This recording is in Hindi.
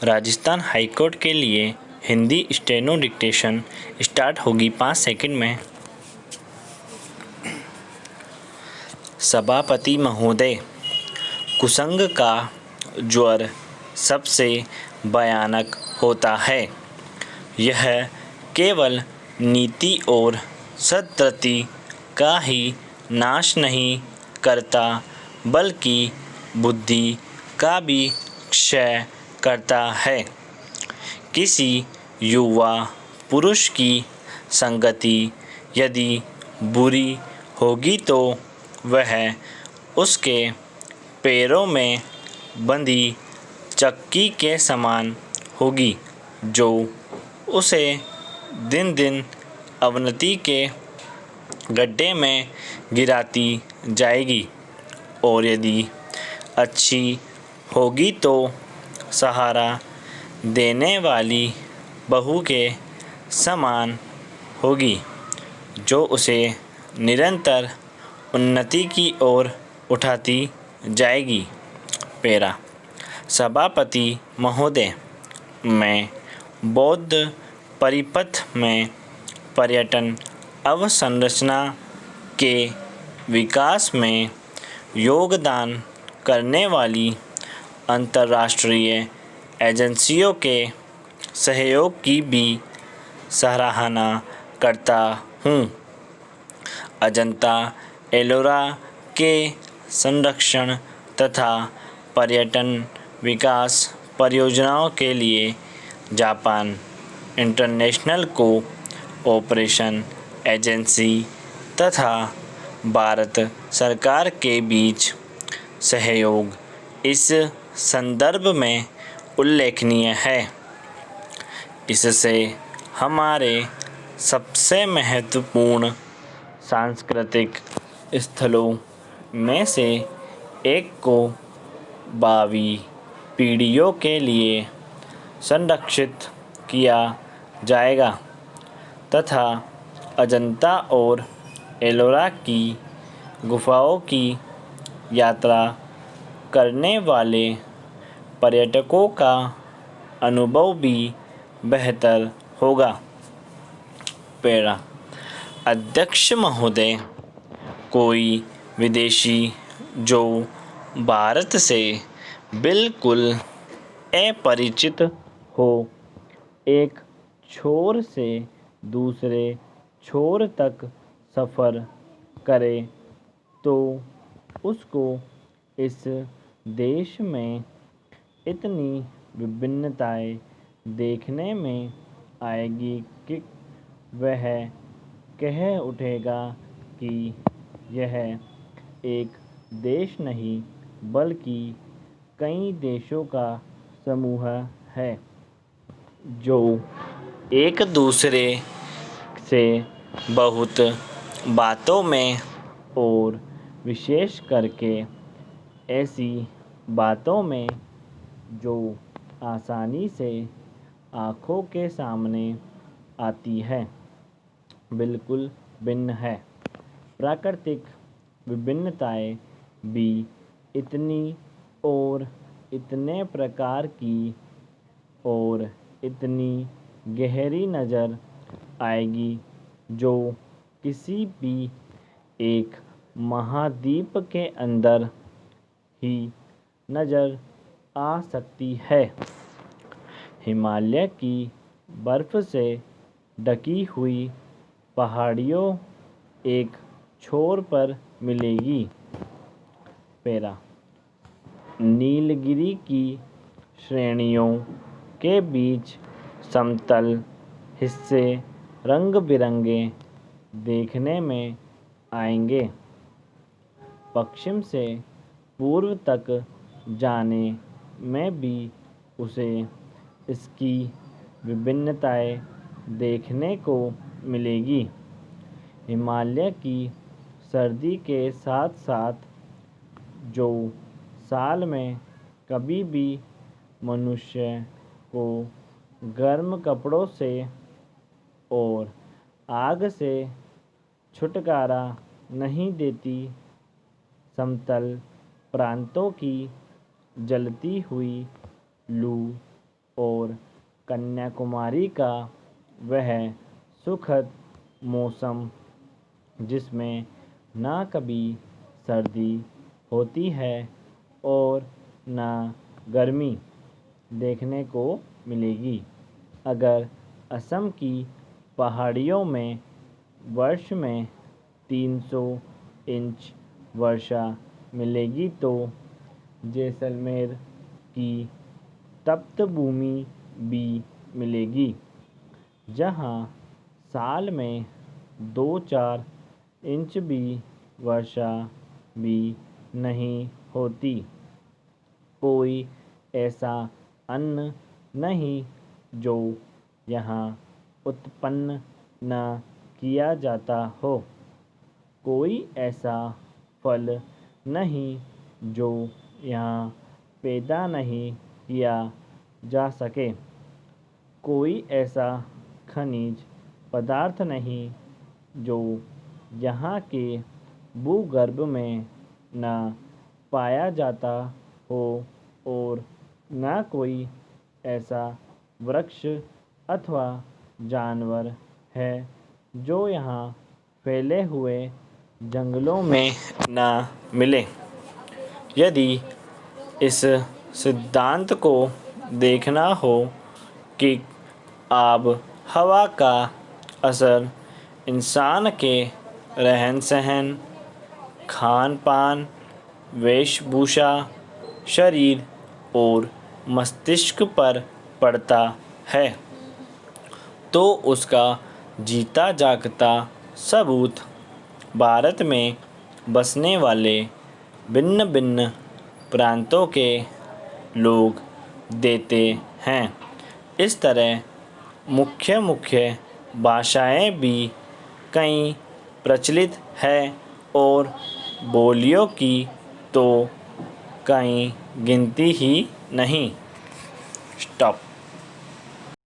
राजस्थान हाईकोर्ट के लिए हिंदी स्टेनो डिक्टेशन स्टार्ट होगी 5 सेकंड में। सभापति महोदय, कुसंग का ज्वर सबसे भयानक होता है। यह केवल नीति और सद्गति का ही नाश नहीं करता बल्कि बुद्धि का भी क्षय करता है। किसी युवा पुरुष की संगति यदि बुरी होगी तो वह उसके पैरों में बंधी चक्की के समान होगी, जो उसे दिन दिन अवनति के गड्ढे में गिराती जाएगी, और यदि अच्छी होगी तो सहारा देने वाली बहू के समान होगी, जो उसे निरंतर उन्नति की ओर उठाती जाएगी। पैरा। सभापति महोदय, मैं बौद्ध परिपथ में पर्यटन अवसंरचना के विकास में योगदान करने वाली अंतर्राष्ट्रीय एजेंसियों के सहयोग की भी सराहना करता हूँ। अजंता एलोरा के संरक्षण तथा पर्यटन विकास परियोजनाओं के लिए जापान इंटरनेशनल को ऑपरेशन एजेंसी तथा भारत सरकार के बीच सहयोग इस संदर्भ में उल्लेखनीय है। इससे हमारे सबसे महत्वपूर्ण सांस्कृतिक स्थलों में से एक को भावी पीढ़ियों के लिए संरक्षित किया जाएगा तथा अजंता और एलोरा की गुफाओं की यात्रा करने वाले पर्यटकों का अनुभव भी बेहतर होगा। पैरा। अध्यक्ष महोदय, कोई विदेशी जो भारत से बिल्कुल अपरिचित हो, एक छोर से दूसरे छोर तक सफ़र करे तो उसको इस देश में इतनी विभिन्नताएं देखने में आएगी कि वह कह उठेगा कि यह एक देश नहीं बल्कि कई देशों का समूह है, जो एक दूसरे से बहुत बातों में और विशेष करके ऐसी बातों में जो आसानी से आँखों के सामने आती है, बिल्कुल भिन्न है। प्राकृतिक विभिन्नताएं भी इतनी और इतने प्रकार की और इतनी गहरी नज़र आएगी, जो किसी भी एक महाद्वीप के अंदर ही नज़र आ सकती है। हिमालय की बर्फ़ से ढकी हुई पहाड़ियों एक छोर पर मिलेगी। पैरा। नीलगिरी की श्रेणियों के बीच समतल हिस्से रंग बिरंगे देखने में आएंगे। पश्चिम से पूर्व तक जाने में भी उसे इसकी विभिन्नताएं देखने को मिलेगी। हिमालय की सर्दी के साथ साथ जो साल में कभी भी मनुष्य को गर्म कपड़ों से और आग से छुटकारा नहीं देती, समतल प्रांतों की जलती हुई लू कन्याकुमारी का वह सुखद मौसम जिसमें ना कभी सर्दी होती है और ना गर्मी देखने को मिलेगी। अगर असम की पहाड़ियों में वर्ष में 300 इंच वर्षा मिलेगी तो जैसलमेर की तप्त भूमि भी मिलेगी, जहां साल में 2-4 इंच भी वर्षा भी नहीं होती। कोई ऐसा अन्न नहीं जो यहाँ उत्पन्न न किया जाता हो, कोई ऐसा फल नहीं जो यहाँ पैदा नहीं किया जा सके, कोई ऐसा खनिज पदार्थ नहीं जो यहाँ के भूगर्भ में न पाया जाता हो और न कोई ऐसा वृक्ष अथवा जानवर है जो यहाँ फैले हुए जंगलों में न मिले। यदि इस सिद्धांत को देखना हो कि आब हवा का असर इंसान के रहन सहन, खान पान, वेशभूषा, शरीर और मस्तिष्क पर पड़ता है, तो उसका जीता जागता सबूत भारत में बसने वाले भिन्न भिन्न प्रांतों के लोग देते हैं। इस तरह मुख्य मुख्य भाषाएं भी कई प्रचलित है और बोलियों की तो कहीं गिनती ही नहीं। स्टॉप।